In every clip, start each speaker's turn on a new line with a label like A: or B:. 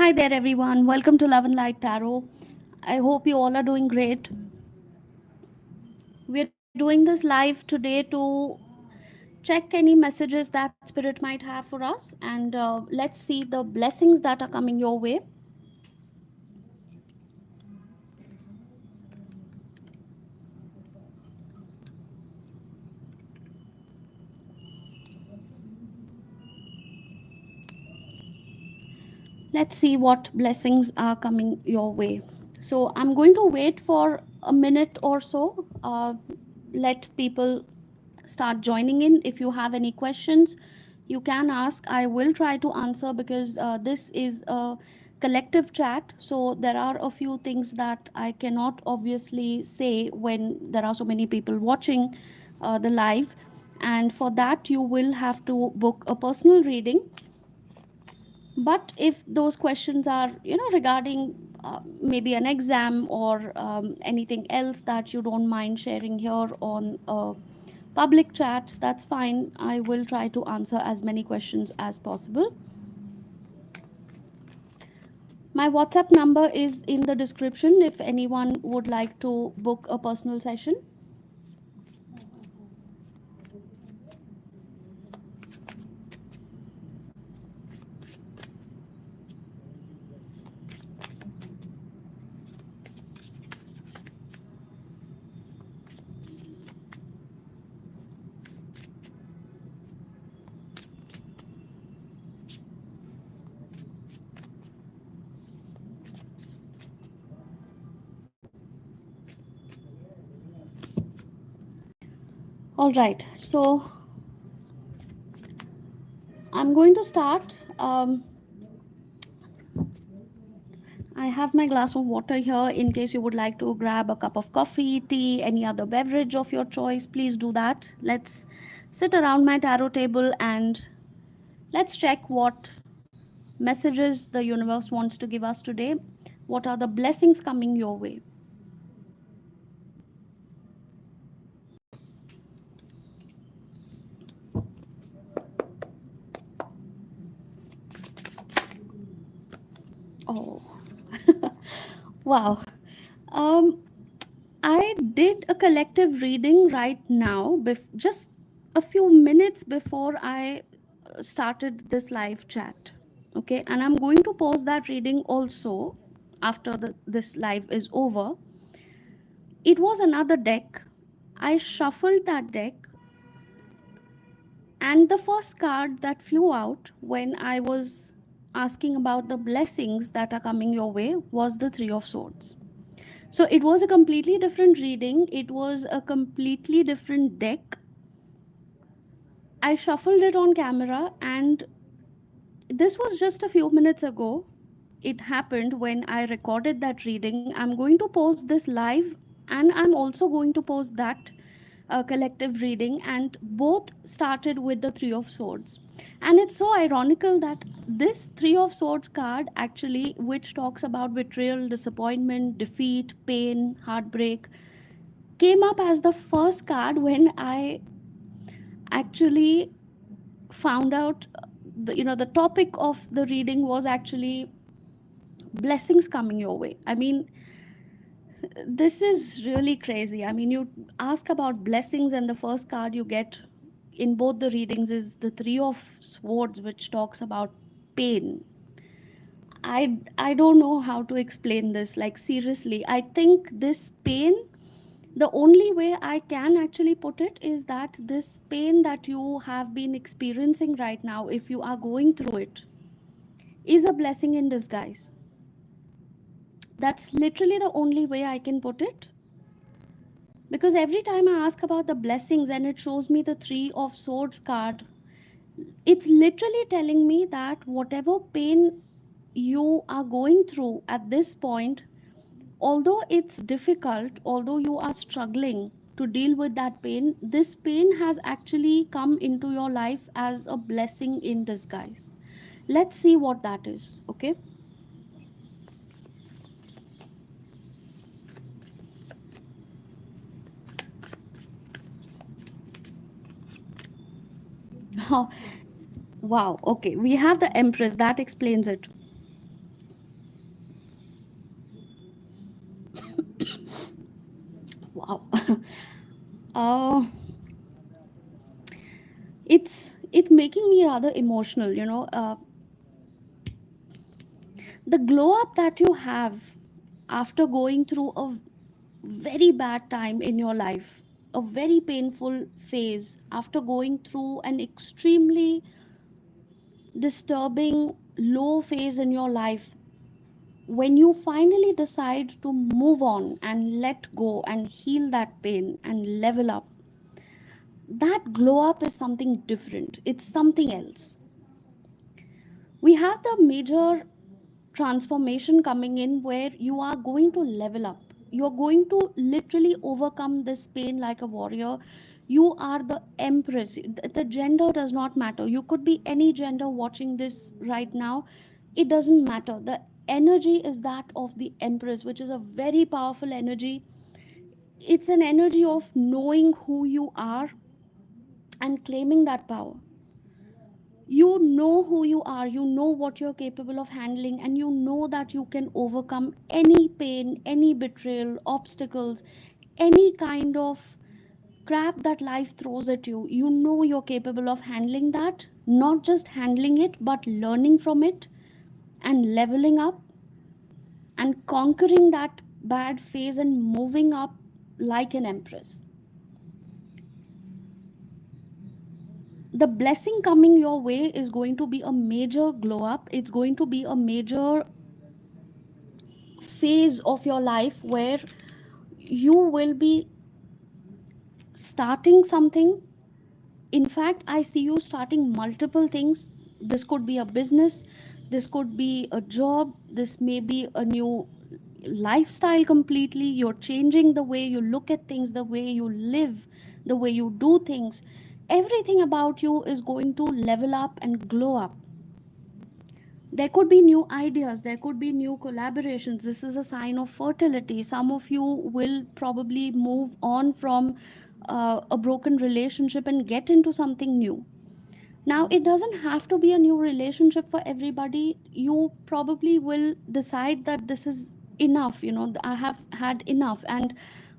A: Hi there, everyone. Welcome to Love and Light Tarot. I hope you all are doing great. We're doing this live today to check any messages that Spirit might have for us, and let's see the blessings that are coming your way. Let's see what blessings are coming your way. So, I'm going to wait for a minute or so. Let people start joining in. If you have any questions, you can ask. I will try to answer because this is a collective chat. So there are a few things that I cannot obviously say when there are so many people watching the live. And for that, you will have to book a personal reading. But if those questions are regarding maybe an exam or anything else that you don't mind sharing here on a public chat, that's fine. I will try to answer as many questions as possible. My WhatsApp number is in the description if anyone would like to book a personal session. All right, so I'm going to start. I have my glass of water here in case you would like to grab a cup of coffee, tea, any other beverage of your choice. Please do that. Let's sit around my tarot table and let's check what messages the universe wants to give us today. What are the blessings coming your way? Oh, wow. Um, I did a collective reading right now, just a few minutes before I started this live chat. Okay, and I'm going to post that reading also after this live is over. It was another deck. I shuffled that deck, and the first card that flew out when I was asking about the blessings that are coming your way was the Three of Swords. So it was a completely different reading, it was a completely different deck. I shuffled it on camera, and this was just a few minutes ago. It happened when I recorded that reading. I'm going to post this live, and I'm also going to post that collective reading, and both started with the Three of Swords. And it's so ironical that this Three of Swords card, actually, which talks about betrayal, disappointment, defeat, pain, heartbreak, came up as the first card when I actually found out the topic of the reading was actually blessings coming your way. I mean, this is really crazy. I mean, you ask about blessings, and the first card you get in both the readings is the Three of Swords, which talks about pain. I don't know how to explain this. Like, seriously, I think this pain, the only way I can actually put it is that this pain that you have been experiencing right now, if you are going through it, is a blessing in disguise. That's literally the only way I can put it. Because every time I ask about the blessings and it shows me the Three of Swords card, it's literally telling me that whatever pain you are going through at this point, although it's difficult, although you are struggling to deal with that pain, this pain has actually come into your life as a blessing in disguise. Let's see what that is, okay? Wow, okay, we have the Empress, that explains it. Wow. uh, it's making me rather emotional, the glow up that you have after going through a very bad time in your life, a very painful phase, after going through an extremely disturbing low phase in your life, when you finally decide to move on and let go and heal that pain and level up, that glow up is something different. It's something else. We have the major transformation coming in where you are going to level up. You are going to literally overcome this pain like a warrior. You are the empress. The gender does not matter. You could be any gender watching this right now. It doesn't matter. The energy is that of the empress, which is a very powerful energy. It's an energy of knowing who you are and claiming that power. You know who you are, you know what you're capable of handling, and you know that you can overcome any pain, any betrayal, obstacles, any kind of crap that life throws at you. You know you're capable of handling that, not just handling it, but learning from it and leveling up and conquering that bad phase and moving up like an empress. The blessing coming your way is going to be a major glow up. It's going to be a major phase of your life where you will be starting something. In fact, I see you starting multiple things. This could be a business, this could be a job, this may be a new lifestyle completely. You're changing the way you look at things, the way you live, the way you do things. Everything about you is going to level up and glow up. There could be new ideas, there could be new collaborations. This is a sign of fertility. Some of you will probably move on from a broken relationship and get into something new. Now, it doesn't have to be a new relationship for everybody. You probably will decide that this is enough, I have had enough, and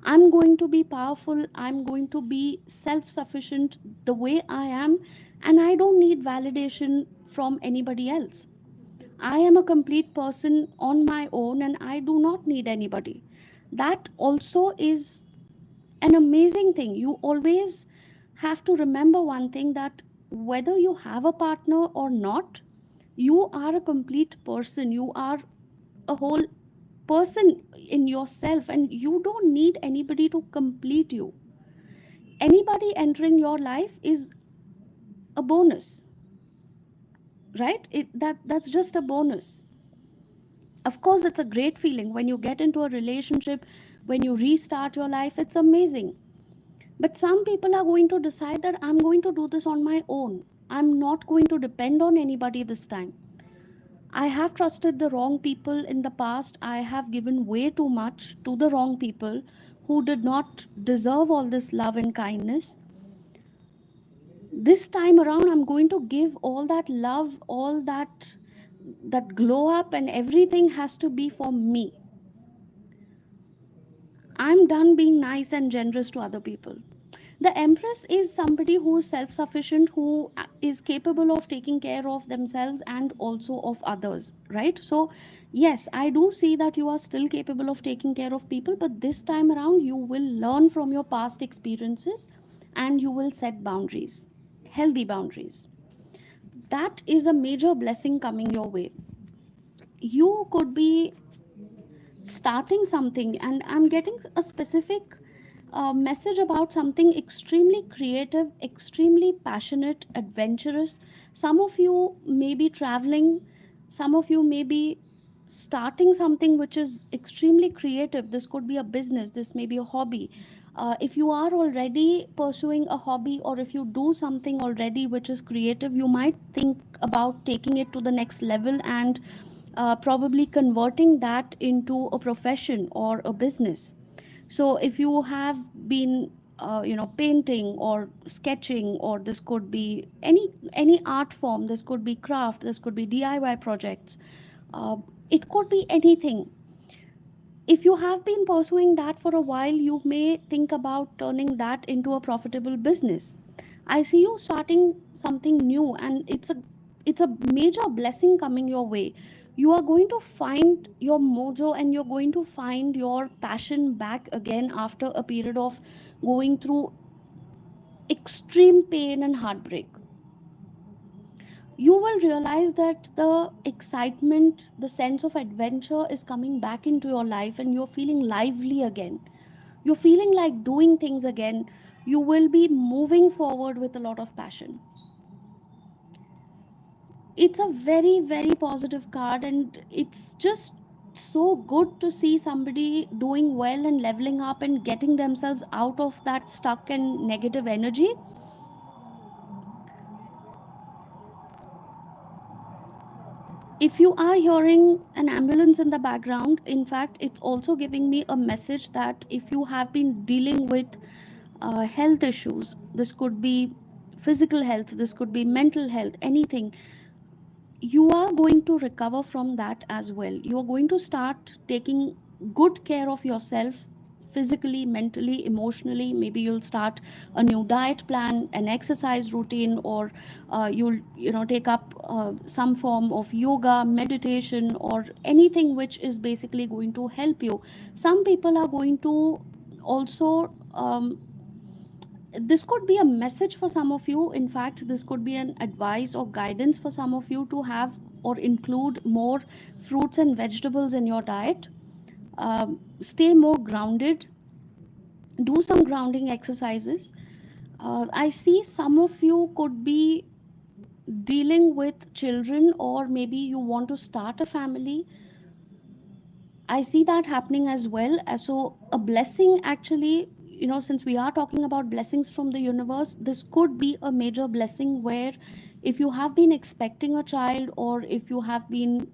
A: I'm going to be powerful, I'm going to be self sufficient the way I am, and I don't need validation from anybody else. I am a complete person on my own and I do not need anybody. That also is an amazing thing. You always have to remember one thing, that whether you have a partner or not, you are a complete person. You are a whole person in yourself and you don't need anybody to complete you. Anybody entering your life is a bonus, right? That's just a bonus. Of course, it's a great feeling when you get into a relationship, when you restart your life, it's amazing. But some people are going to decide that I'm going to do this on my own. I'm not going to depend on anybody this time. I have trusted the wrong people in the past. I have given way too much to the wrong people who did not deserve all this love and kindness. This time around, I'm going to give all that love, all that glow up, and everything has to be for me. I'm done being nice and generous to other people. The empress is somebody who is self sufficient, who is capable of taking care of themselves and also of others, right? So, yes, I do see that you are still capable of taking care of people, but this time around, you will learn from your past experiences and you will set boundaries, healthy boundaries. That is a major blessing coming your way. You could be starting something, and I'm getting a specific message about something extremely creative, extremely passionate, adventurous. Some of you may be traveling, some of you may be starting something which is extremely creative. This could be a business, this may be a hobby. If you are already pursuing a hobby, or if you do something already which is creative, you might think about taking it to the next level and probably converting that into a profession or a business. So if you have been painting or sketching, or this could be any art form, this could be craft, this could be DIY projects, uh, it could be anything. If you have been pursuing that for a while, you may think about turning that into a profitable business. I see you starting something new, and it's a major blessing coming your way. You are going to find your mojo, and you're going to find your passion back again after a period of going through extreme pain and heartbreak. You will realize that the excitement, the sense of adventure is coming back into your life, and you're feeling lively again. You're feeling like doing things again. You will be moving forward with a lot of passion. It's a very, very positive card, and it's just so good to see somebody doing well and leveling up and getting themselves out of that stuck and negative energy. If you are hearing an ambulance in the background, in fact, it's also giving me a message that if you have been dealing with health issues, this could be physical health, this could be mental health, anything, you are going to recover from that as well. You are going to start taking good care of yourself, physically, mentally, emotionally. Maybe you'll start a new diet plan, an exercise routine, or you'll take up some form of yoga, meditation, or anything which is basically going to help you. Some people are going to also this could be a message for some of you. In fact, this could be an advice or guidance for some of you to have or include more fruits and vegetables in your diet. Stay more grounded, do some grounding exercises. I see some of you could be dealing with children, or maybe you want to start a family. I see that happening as well. So, a blessing actually, since we are talking about blessings from the universe, this could be a major blessing where if you have been expecting a child, or if you have been,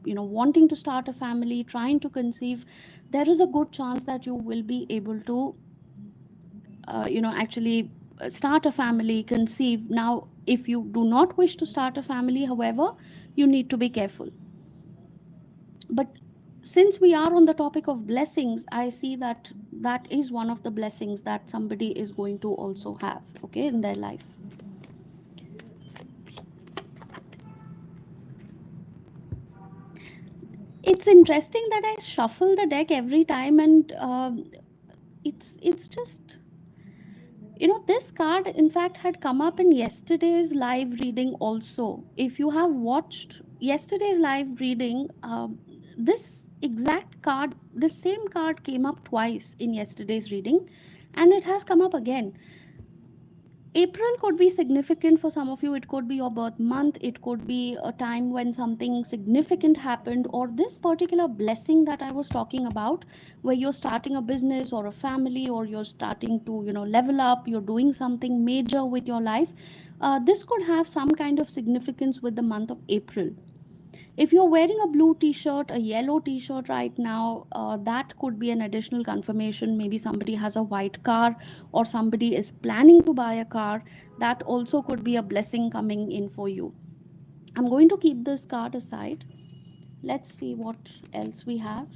A: wanting to start a family, trying to conceive, there is a good chance that you will be able to, actually start a family, conceive. Now, if you do not wish to start a family, however, you need to be careful. But since we are on the topic of blessings, I see that that is one of the blessings that somebody is going to also have, okay, in their life. It's interesting that I shuffle the deck every time, and it's just, this card in fact had come up in yesterday's live reading also. If you have watched yesterday's live reading, this exact card, the same card came up twice in yesterday's reading, and it has come up again. April could be significant for some of you. It could be your birth month. It could be a time when something significant happened, or this particular blessing that I was talking about, where you're starting a business or a family, or you're starting to, level up, you're doing something major with your life. This could have some kind of significance with the month of April. If you're wearing a blue t-shirt, a yellow t-shirt right now, that could be an additional confirmation. Maybe somebody has a white car, or somebody is planning to buy a car. That also could be a blessing coming in for you. I'm going to keep this card aside. Let's see what else we have.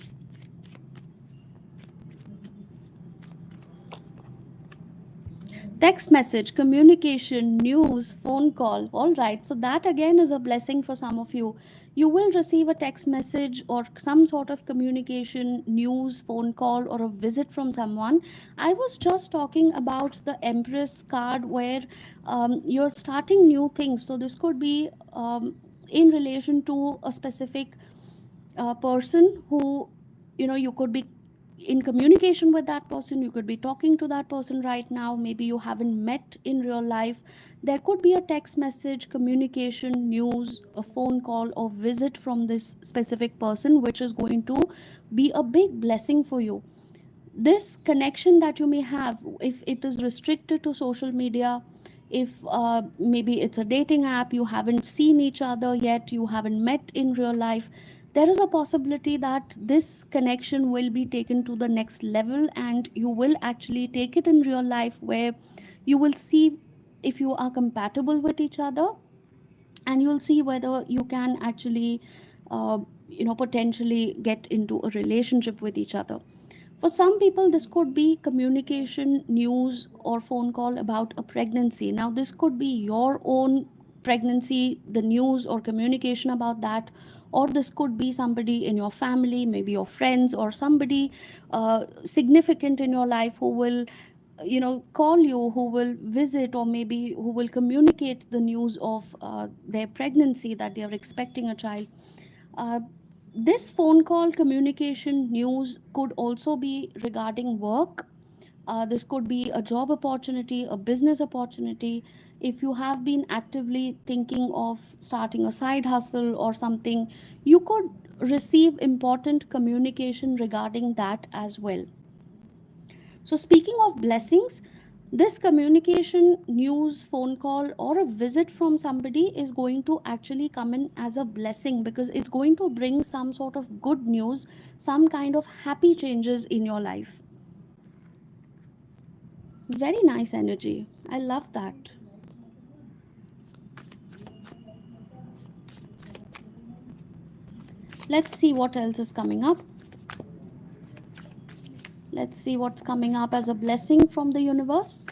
A: Text message, communication, news, phone call. All right, so that again is a blessing for some of you. You will receive a text message or some sort of communication, news, phone call, or a visit from someone. I was just talking about the Empress card, where you're starting new things. So this could be in relation to a specific person who, you could be in communication with that person. You could be talking to that person right now. Maybe you haven't met in real life. There could be a text message, communication, news, a phone call, or visit from this specific person, which is going to be a big blessing for you. This connection that you may have, if it is restricted to social media, if maybe it's a dating app, you haven't seen each other yet, you haven't met in real life, there is a possibility that this connection will be taken to the next level, and you will actually take it in real life, where you will see if you are compatible with each other, and you'll see whether you can actually uh, potentially get into a relationship with each other. For some people, this could be communication, news, or phone call about a pregnancy. Now, this could be your own pregnancy, the news or communication about that, or this could be somebody in your family, maybe your friends, or somebody significant in your life who will call you, who will visit, or maybe who will communicate the news of their pregnancy, that they are expecting a child. uh, this phone call communication news could also be regarding work. This could be a job opportunity, a business opportunity. If you have been actively thinking of starting a side hustle or something, you could receive important communication regarding that as well. So, speaking of blessings, this communication, news, phone call, or a visit from somebody is going to actually come in as a blessing, because it's going to bring some sort of good news, some kind of happy changes in your life. Very nice energy. I love that. Let's see what else is coming up. Let's see what's coming up as a blessing from the universe.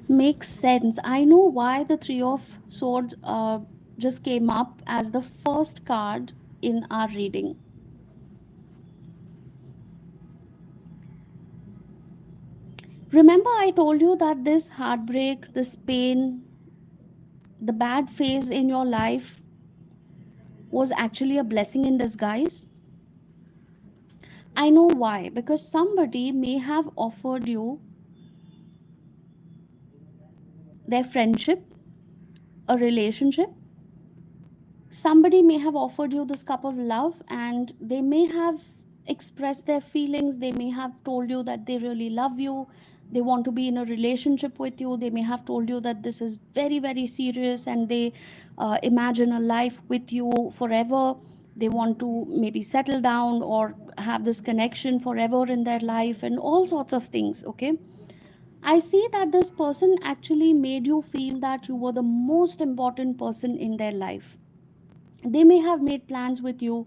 A: Makes sense. I know why the Three of Swords just came up as the first card in our reading. Remember, I told you that this heartbreak, this pain, the bad phase in your life was actually a blessing in disguise? I know why. Because somebody may have offered you their friendship, a relationship. Somebody may have offered you this cup of love, and they may have expressed their feelings. They may have told you that they really love you, they want to be in a relationship with you. They may have told you that this is very, very serious, and they imagine a life with you forever. They want to maybe settle down or have this connection forever in their life, and all sorts of things. Okay, I see that this person actually made you feel that you were the most important person in their life. They may have made plans with you,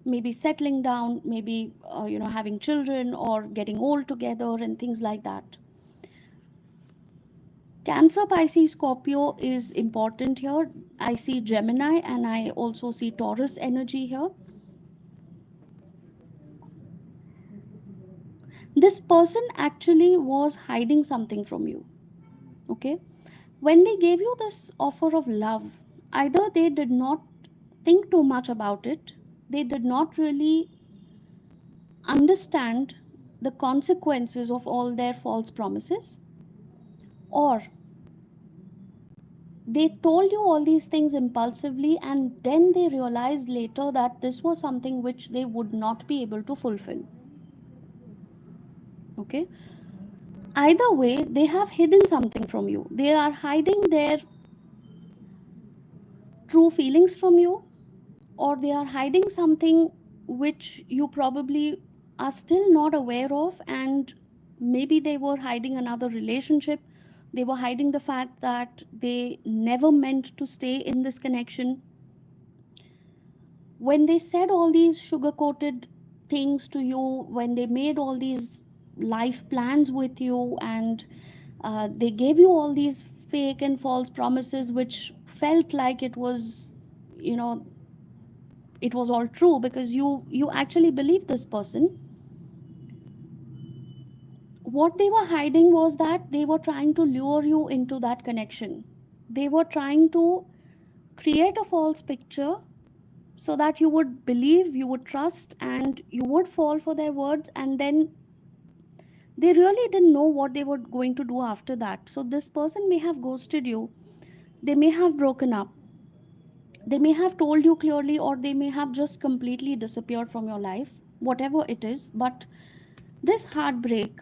A: maybe settling down, maybe having children or getting old together and things like that. Cancer, Pisces, Scorpio is important here. I see Gemini, and I also see Taurus energy here. This person actually was hiding something from you. Okay, when they gave you this offer of love, either they did not think too much about it, they did not really understand the consequences of all their false promises, or they told you all these things impulsively, and then they realized later that this was something which they would not be able to fulfill. Okay, either way, they have hidden something from you. They are hiding their true feelings from you, or they are hiding something which you probably are still not aware of. And maybe they were hiding another relationship, they were hiding the fact that they never meant to stay in this connection. When they said all these sugar coated things to you, when they made all these life plans with you, and they gave you all these fake and false promises which felt like it was, you know it was all true, because you actually believe this person. What they were hiding was that they were trying to lure you into that connection. They were trying to create a false picture so that you would believe, you would trust, and you would fall for their words. And then they really didn't know what they were going to do after that. So this person may have ghosted you, they may have broken up, they may have told you clearly, or they may have just completely disappeared from your life, whatever it is. But this heartbreak,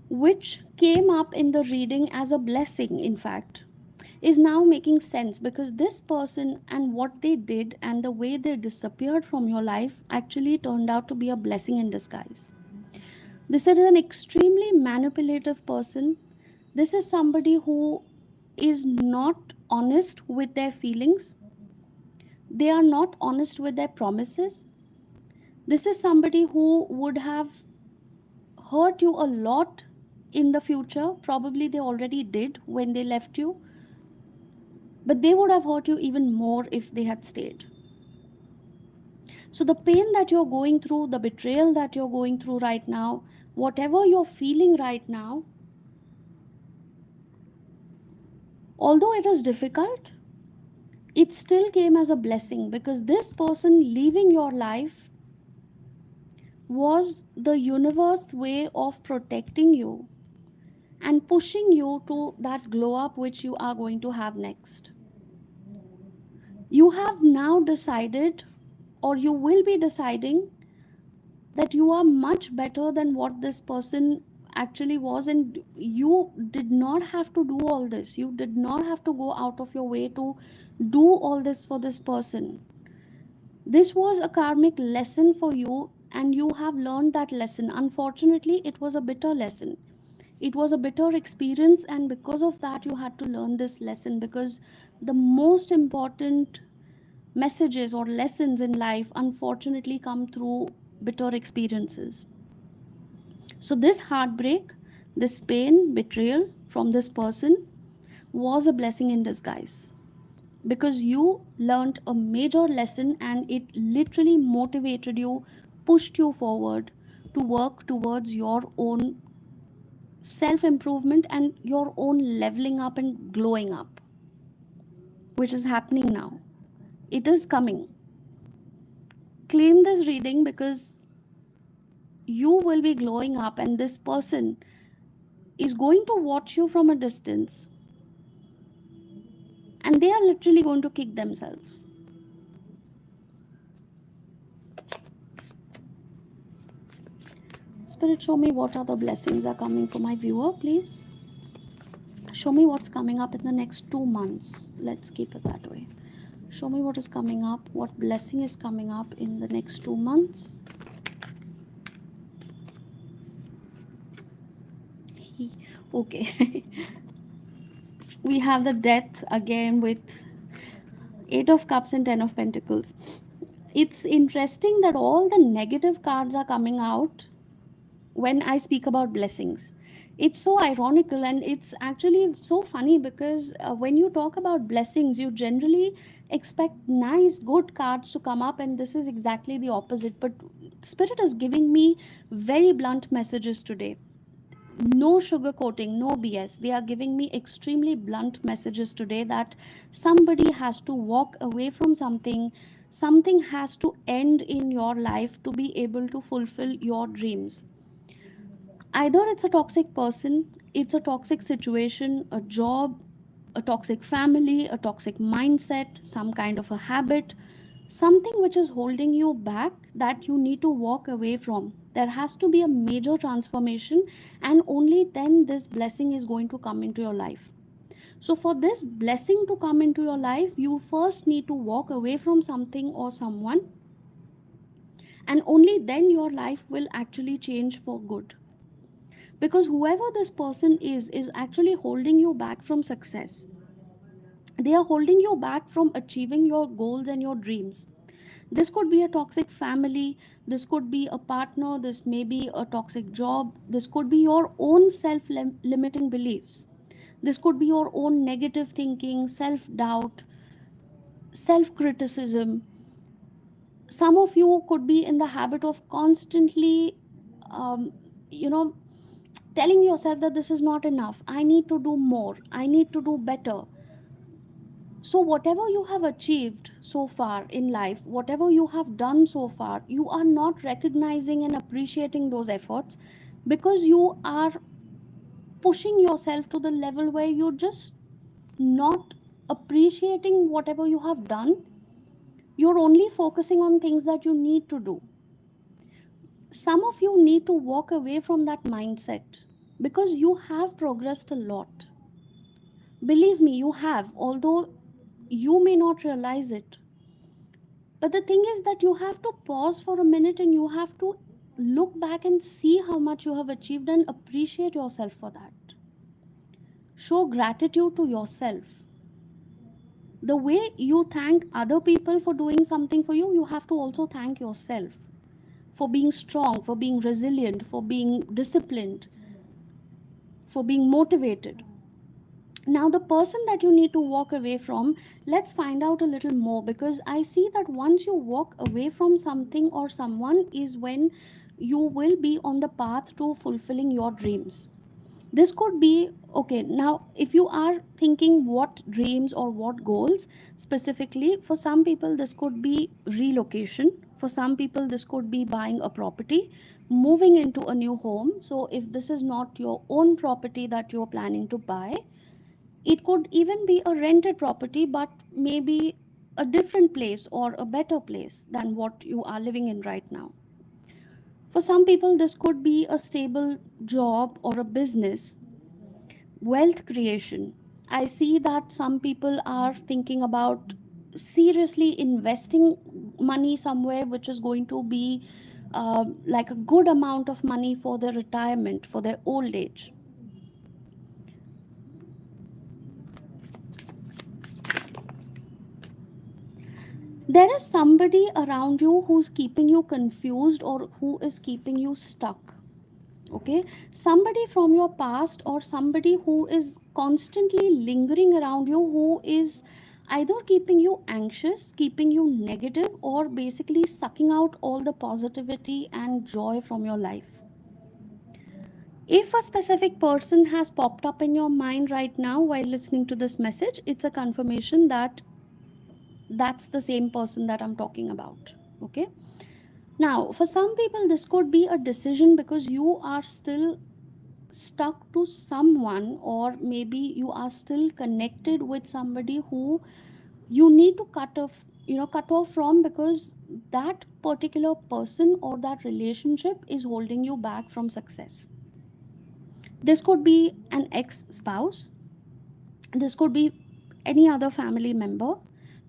A: which came up in the reading as a blessing, in fact, is now making sense, because this person and what they did and the way they disappeared from your life actually turned out to be a blessing in disguise. This is an extremely manipulative person. This is somebody who is not honest with their feelings. They are not honest with their promises. This is somebody who would have hurt you a lot in the future. Probably they already did when they left you, but they would have hurt you even more if they had stayed. So, the pain that you're going through, the betrayal that you're going through right now, whatever you're feeling right now, although it is difficult, it still came as a blessing, because this person leaving your life was the universe way of protecting you and pushing you to that glow up which you are going to have next. You have now decided, or you will be deciding, that you are much better than what this person actually was, and you did not have to do all this. You did not have to go out of your way to do all this for this person. This was a karmic lesson for you, and you have learned that lesson. Unfortunately, it was a bitter lesson. It was a bitter experience, and because of that, you had to learn this lesson, because the most important messages or lessons in life unfortunately come through bitter experiences. So, this heartbreak, this pain, betrayal from this person was a blessing in disguise, because you learned a major lesson and it literally motivated you, pushed you forward to work towards your own self improvement and your own leveling up and glowing up, which is happening now. It is coming. Claim this reading, because you will be glowing up, and this person is going to watch you from a distance, and they are literally going to kick themselves. Spirit, show me what other blessings are coming for my viewer, please. Show me what's coming up in the next 2 months. Let's keep it that way. Show me what is coming up, what blessing is coming up in the next 2 months. Okay. We have the death again with 8 of Cups and 10 of Pentacles. It's interesting that all the negative cards are coming out when I speak about blessings. It's so ironical, and it's actually so funny, because when you talk about blessings, you generally expect nice, good cards to come up, and this is exactly the opposite. But Spirit is giving me very blunt messages today. No sugarcoating, no BS. They are giving me extremely blunt messages today that somebody has to walk away from something. Something has to end in your life to be able to fulfill your dreams. Either it's a toxic person, it's a toxic situation, a job, a toxic family, a toxic mindset, some kind of a habit, something which is holding you back that you need to walk away from. There has to be a major transformation, and only then this blessing is going to come into your life. So, for this blessing to come into your life, you first need to walk away from something or someone, and only then your life will actually change for good. Because whoever this person is actually holding you back from success. They are holding you back from achieving your goals and your dreams. This could be a toxic family, this could be a partner, this may be a toxic job, this could be your own self limiting beliefs, this could be your own negative thinking, self doubt, self criticism. Some of you could be in the habit of constantly um, you know telling yourself that this is not enough, I need to do more, I need to do better. So whatever you have achieved so far in life, whatever you have done so far, you are not recognizing and appreciating those efforts, because you are pushing yourself to the level where you're just not appreciating whatever you have done. You're only focusing on things that you need to do. Some of you need to walk away from that mindset, because you have progressed a lot. Believe me, you have, although you may not realize it. But the thing is that you have to pause for a minute and you have to look back and see how much you have achieved and appreciate yourself for that. Show gratitude to yourself. The way you thank other people for doing something for you, you have to also thank yourself for being strong, for being resilient, for being disciplined, for being motivated. Now, the person that you need to walk away from, let's find out a little more, because I see that once you walk away from something or someone is when you will be on the path to fulfilling your dreams. This could be okay. Now, if you are thinking what dreams or what goals specifically, for some people, this could be relocation. For some people, this could be buying a property, moving into a new home. So, if this is not your own property that you're planning to buy, it could even be a rented property, but maybe a different place or a better place than what you are living in right now. For some people, this could be a stable job or a business, wealth creation. I see that some people are thinking about seriously investing money somewhere, which is going to be like a good amount of money for their retirement, for their old age. There is somebody around you who's keeping you confused or who is keeping you stuck. Okay, somebody from your past or somebody who is constantly lingering around you, who is either keeping you anxious, keeping you negative, or basically sucking out all the positivity and joy from your life. If a specific person has popped up in your mind right now while listening to this message, it's a confirmation that that's the same person that I'm talking about. Okay, now for some people this could be a decision because you are still stuck to someone, or maybe you are still connected with somebody who you need to cut off from, because that particular person or that relationship is holding you back from success. This could be an ex spouse, this could be any other family member,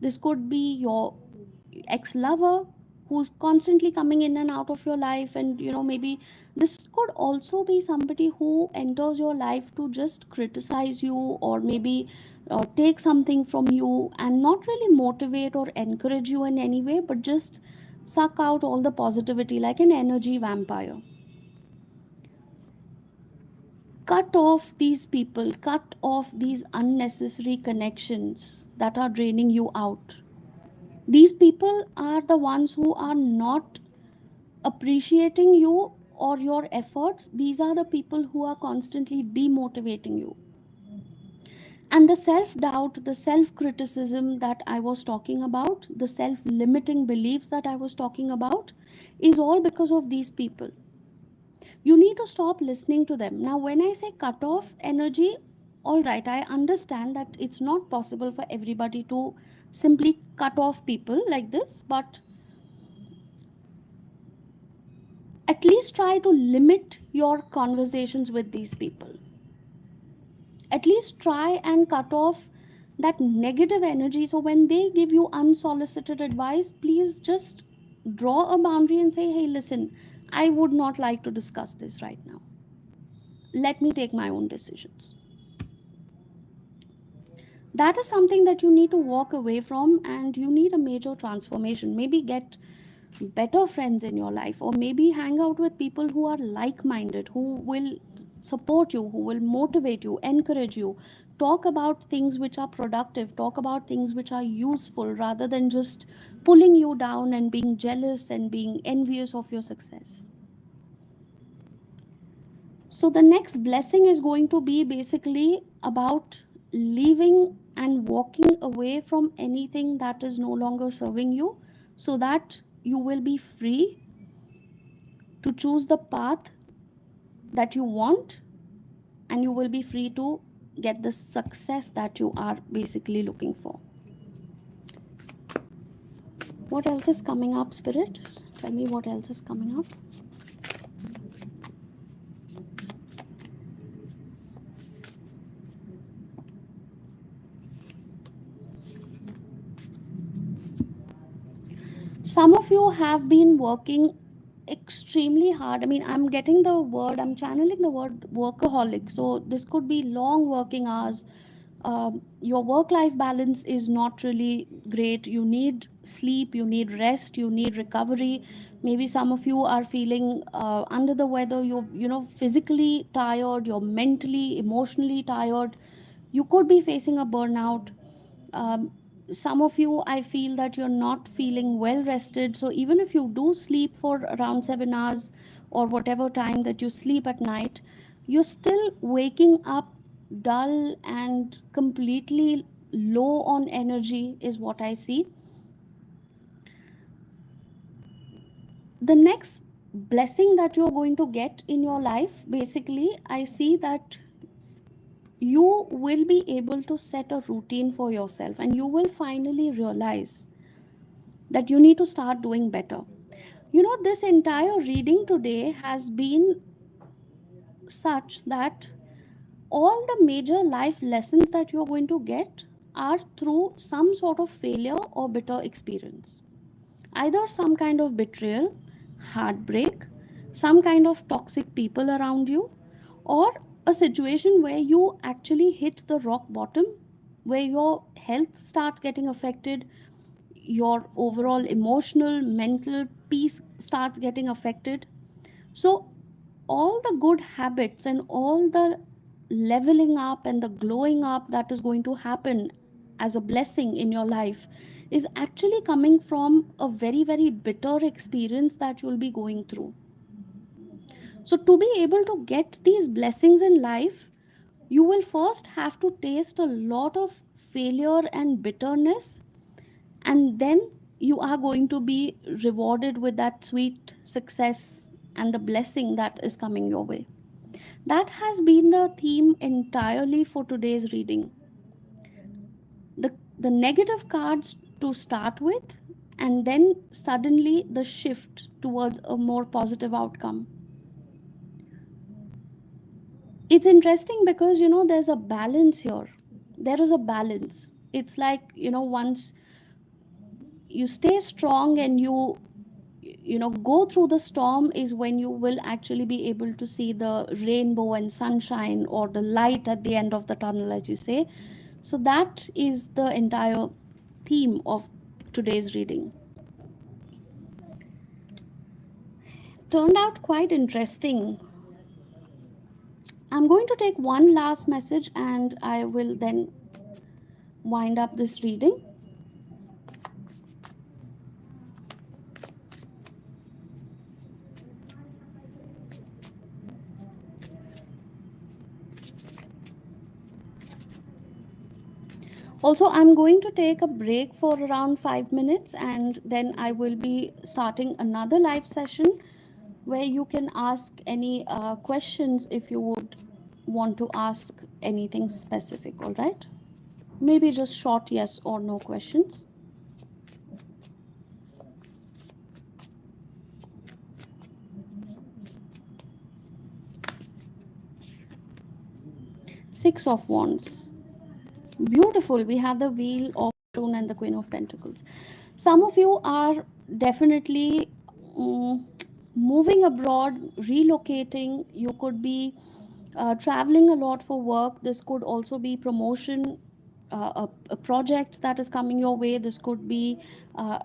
A: this could be your ex lover who's constantly coming in and out of your life, and maybe this could also be somebody who enters your life to just criticize you, or maybe take something from you and not really motivate or encourage you in any way, but just suck out all the positivity like an energy vampire. Cut off these people, cut off these unnecessary connections that are draining you out. These people are the ones who are not appreciating you or your efforts. These are the people who are constantly demotivating you. And the self doubt, the self criticism that I was talking about, the self limiting beliefs that I was talking about, is all because of these people. You need to stop listening to them. Now, when I say cut off energy, all right, I understand that it's not possible for everybody to simply cut off people like this, but at least try to limit your conversations with these people. At least try and cut off that negative energy. So when they give you unsolicited advice, please just draw a boundary and say, hey, listen, I would not like to discuss this right now. Let me take my own decisions. That is something that you need to walk away from, and you need a major transformation. Maybe get better friends in your life, or maybe hang out with people who are like minded, who will support you, who will motivate you, encourage you. Talk about things which are productive, talk about things which are useful, rather than just pulling you down and being jealous and being envious of your success. So the next blessing is going to be basically about leaving and walking away from anything that is no longer serving you, so that you will be free to choose the path that you want, and you will be free to get the success that you are basically looking for. What else is coming up, Spirit? Tell me what else is coming up. Some of you have been working extremely hard. I mean, I'm channeling the word workaholic. So this could be long working hours. Your work life balance is not really great. You need sleep, you need rest, you need recovery. Maybe some of you are feeling under the weather. You're physically tired, you're mentally, emotionally tired. You could be facing a burnout. um, some of you, I feel that you're not feeling well rested. So even if you do sleep for around 7 hours or whatever time that you sleep at night, you're still waking up dull and completely low on energy, is what I see. The next blessing that you're going to get in your life, basically, I see that you will be able to set a routine for yourself, and you will finally realize that you need to start doing better. This entire reading today has been such that all the major life lessons that you're going to get are through some sort of failure or bitter experience. Either some kind of betrayal, heartbreak, some kind of toxic people around you, or a situation where you actually hit the rock bottom, where your health starts getting affected, your overall emotional, mental peace starts getting affected. So, all the good habits and all the leveling up and the glowing up that is going to happen as a blessing in your life is actually coming from a very, very bitter experience that you'll be going through. So, to be able to get these blessings in life, you will first have to taste a lot of failure and bitterness, and then you are going to be rewarded with that sweet success and the blessing that is coming your way. That has been the theme entirely for today's reading. The negative cards to start with, and then suddenly the shift towards a more positive outcome. It's interesting because there's a balance here. There is a balance. It's like, once you stay strong and you go through the storm, is when you will actually be able to see the rainbow and sunshine, or the light at the end of the tunnel, as you say. So that is the entire theme of today's reading. Turned out quite interesting. I'm going to take one last message and I will then wind up this reading. Also, I'm going to take a break for around 5 minutes, and then I will be starting another live session where you can ask any questions if you would want to ask anything specific. All right? Maybe just short yes or no questions. Six of Wands. Beautiful. We have the Wheel of Fortune and the Queen of Pentacles. Some of you are definitely moving abroad, relocating. You could be traveling a lot for work. This could also be promotion, a project that is coming your way. This could be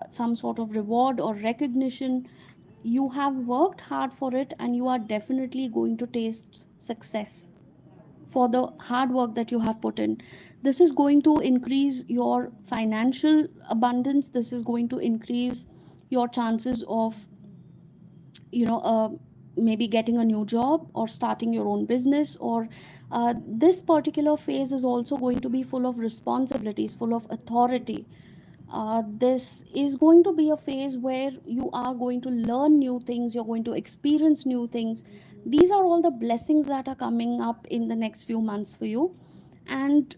A: some sort of reward or recognition. You have worked hard for it, and you are definitely going to taste success for the hard work that you have put in. This is going to increase your financial abundance. This is going to increase your chances of maybe getting a new job or starting your own business, or this particular phase is also going to be full of responsibilities, full of authority. This is going to be a phase where you are going to learn new things, you're going to experience new things. These are all the blessings that are coming up in the next few months for you. And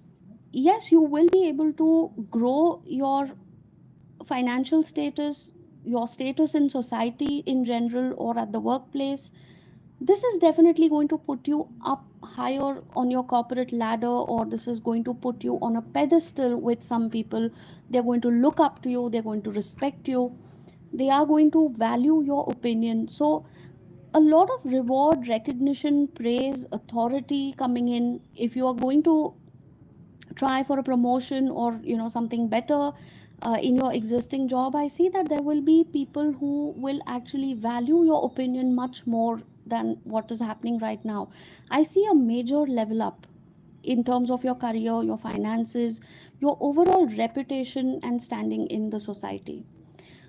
A: yes, you will be able to grow your financial status, your status in society in general, or at the workplace. This is definitely going to put you up higher on your corporate ladder, or this is going to put you on a pedestal with some people. They're going to look up to you, they're going to respect you. They are going to value your opinion. So a lot of reward, recognition, praise, authority coming in. If you are going to try for a promotion or something better in your existing job, I see that there will be people who will actually value your opinion much more than what is happening right now. I see a major level up in terms of your career, your finances, your overall reputation and standing in the society.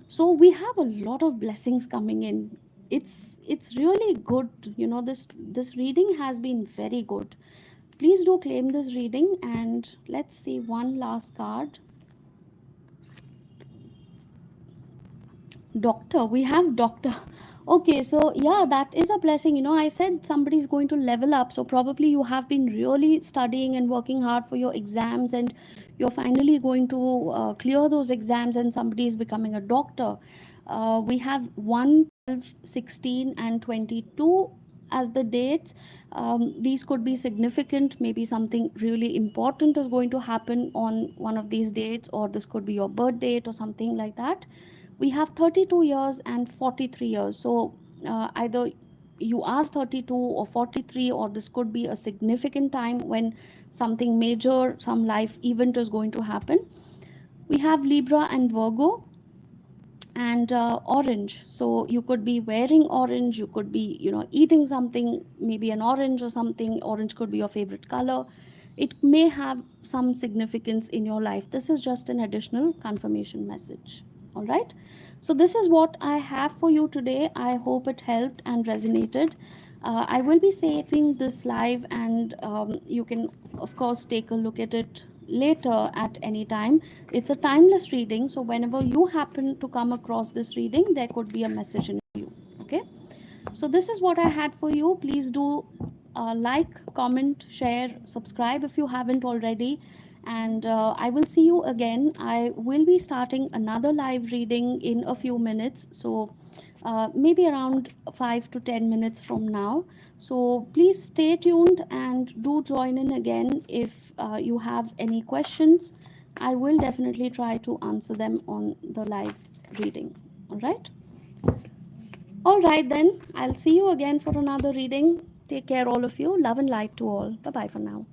A: So we have a lot of blessings coming in. It's really good. This reading has been very good. Please do claim this reading, and let's see one last card. Doctor, we have doctor. Okay, so yeah, that is a blessing. I said somebody's going to level up, so probably you have been really studying and working hard for your exams, and you're finally going to clear those exams, and somebody is becoming a doctor. We have 1, 12, 16, and 22 as the dates. These could be significant. Maybe something really important is going to happen on one of these dates, or this could be your birth date or something like that. We have 32 years and 43 years. So either you are 32 or 43, or this could be a significant time when something major, some life event is going to happen. We have Libra and Virgo, and orange. So you could be wearing orange, you could be eating something, maybe an orange or something. Orange could be your favorite color. It may have some significance in your life. This is just an additional confirmation message. All right, so this is what I have for you today. I hope it helped and resonated. I will be saving this live, and you can of course take a look at it later at any time. It's a timeless reading, so whenever you happen to come across this reading, there could be a message in you. Okay, so this is what I had for you. Please do like, comment, share, subscribe if you haven't already. And I will see you again. I will be starting another live reading in a few minutes. So maybe around 5 to 10 minutes from now. So please stay tuned and do join in again if you have any questions. I will definitely try to answer them on the live reading. All right. All right, then. I'll see you again for another reading. Take care, all of you. Love and light to all. Bye bye for now.